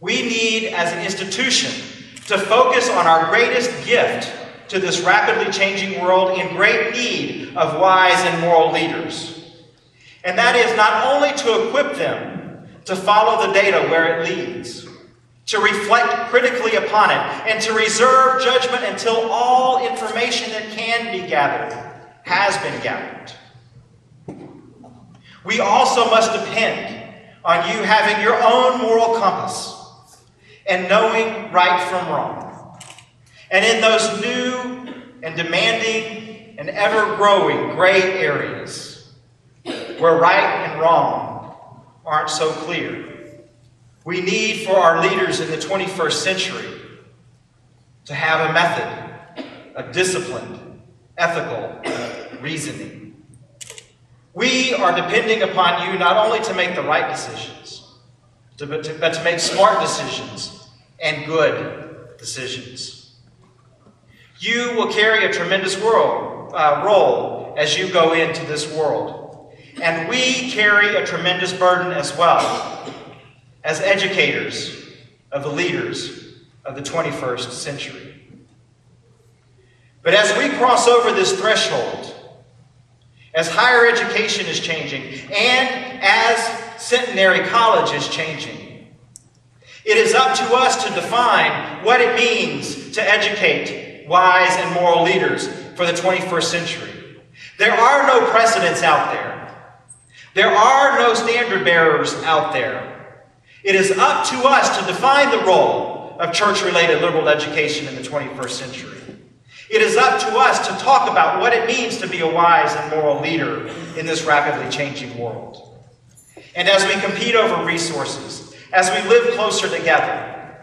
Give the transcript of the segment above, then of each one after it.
We need, as an institution, to focus on our greatest gift to this rapidly changing world in great need of wise and moral leaders. And that is not only to equip them to follow the data where it leads, to reflect critically upon it, and to reserve judgment until all information that can be gathered has been gathered. We also must depend on you having your own moral compass and knowing right from wrong. And in those new and demanding and ever-growing gray areas where right and wrong aren't so clear, we need for our leaders in the 21st century to have a method of disciplined, ethical reasoning. We are depending upon you not only to make the right decisions, but to make smart decisions and good decisions. You will carry a tremendous role as you go into this world. And we carry a tremendous burden as well, as educators of the leaders of the 21st century. But as we cross over this threshold, as higher education is changing, and as Centenary College is changing, it is up to us to define what it means to educate wise and moral leaders for the 21st century. There are no precedents out there. There are no standard bearers out there. It is up to us to define the role of church-related liberal education in the 21st century. It is up to us to talk about what it means to be a wise and moral leader in this rapidly changing world. And as we compete over resources, as we live closer together,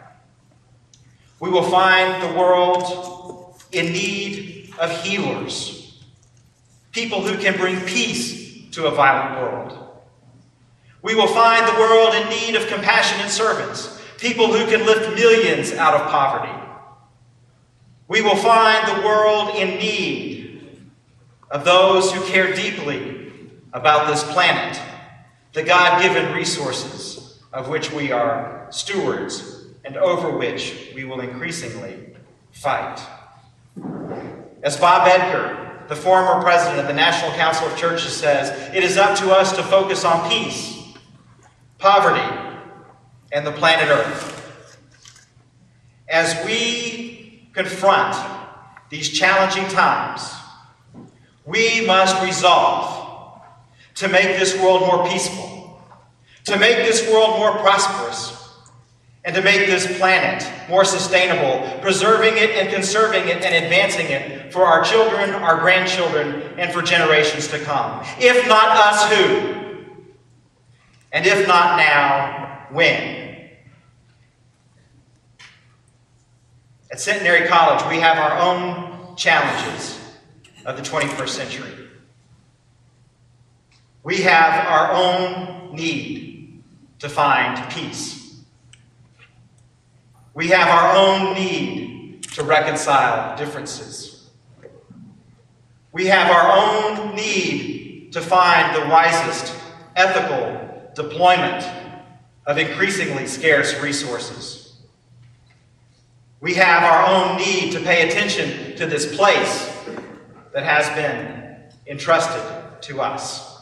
we will find the world in need of healers, people who can bring peace to a violent world. We will find the world in need of compassionate servants, people who can lift millions out of poverty. We will find the world in need of those who care deeply about this planet, the God-given resources of which we are stewards and over which we will increasingly fight. As Bob Edgar, the former president of the National Council of Churches, says, it is up to us to focus on peace, poverty, and the planet Earth. As we confront these challenging times, we must resolve to make this world more peaceful, to make this world more prosperous, and to make this planet more sustainable, preserving it and conserving it and advancing it for our children, our grandchildren, and for generations to come. If not us, who? And if not now, when? At Centenary College, we have our own challenges of the 21st century. We have our own need to find peace. We have our own need to reconcile differences. We have our own need to find the wisest, ethical deployment of increasingly scarce resources. We have our own need to pay attention to this place that has been entrusted to us.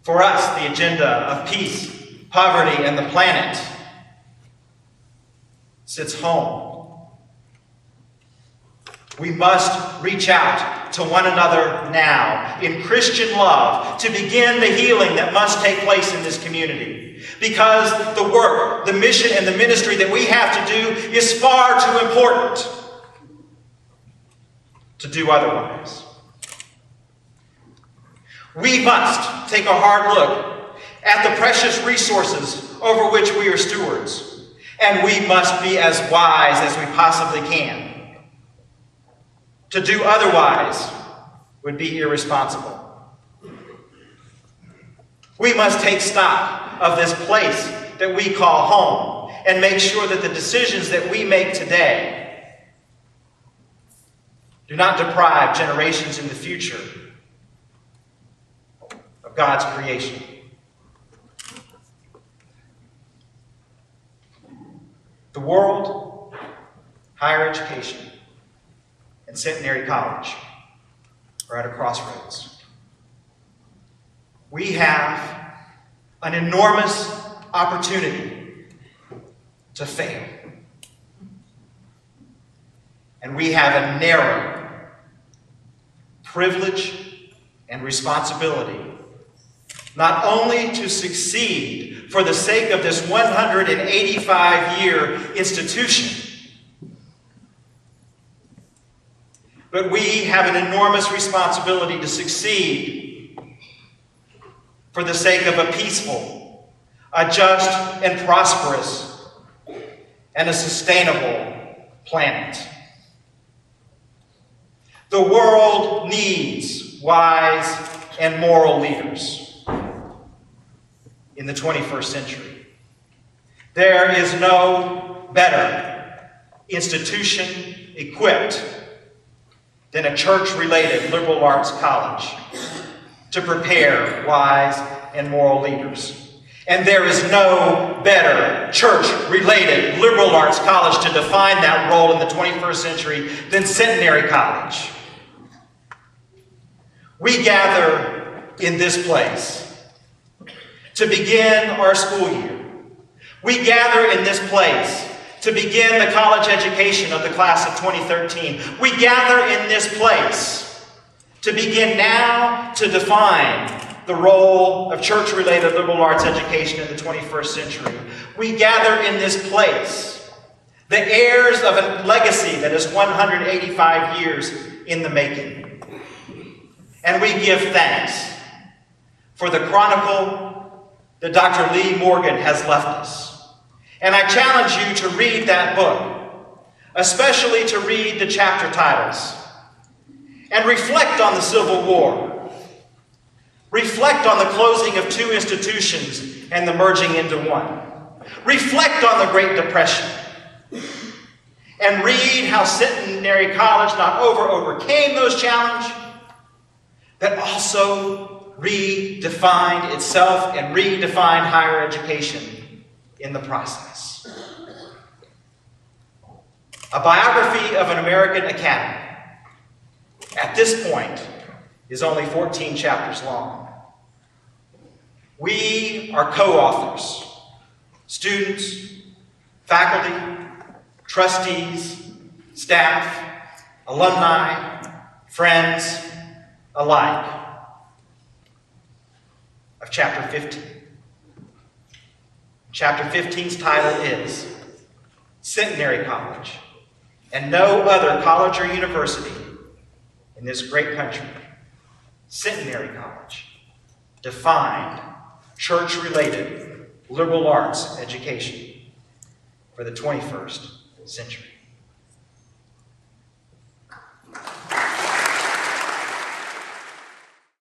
For us, the agenda of peace, poverty, and the planet sits home. We must reach out to one another now in Christian love to begin the healing that must take place in this community. Because the work, the mission, and the ministry that we have to do is far too important to do otherwise. We must take a hard look at the precious resources over which we are stewards, and we must be as wise as we possibly can. To do otherwise would be irresponsible. We must take stock of this place that we call home and make sure that the decisions that we make today do not deprive generations in the future of God's creation. The world, higher education, and Centenary College are at a crossroads. We have an enormous opportunity to fail. And we have a narrow privilege and responsibility not only to succeed for the sake of this 185-year institution, but we have an enormous responsibility to succeed for the sake of a peaceful, a just and prosperous, and a sustainable planet. The world needs wise and moral leaders in the 21st century. There is no better institution equipped than a church-related liberal arts college to prepare wise and moral leaders. And there is no better church-related liberal arts college to define that role in the 21st century than Centenary College. We gather in this place to begin our school year. We gather in this place to begin the college education of the class of 2013. We gather in this place to begin now to define the role of church-related liberal arts education in the 21st century. We gather in this place, the heirs of a legacy that is 185 years in the making. And we give thanks for the chronicle that Dr. Lee Morgan has left us. And I challenge you to read that book, especially to read the chapter titles, and reflect on the Civil War. Reflect on the closing of two institutions and the merging into one. Reflect on the Great Depression. And read how Centenary College not overcame those challenges, but also redefined itself and redefined higher education in the process. A biography of an American academy, at this point, is only 14 chapters long. We are co-authors, students, faculty, trustees, staff, alumni, friends alike, of Chapter 15. Chapter 15's title is Centenary College, and no other college or university in this great country, Centenary College, defined church-related liberal arts education for the 21st century.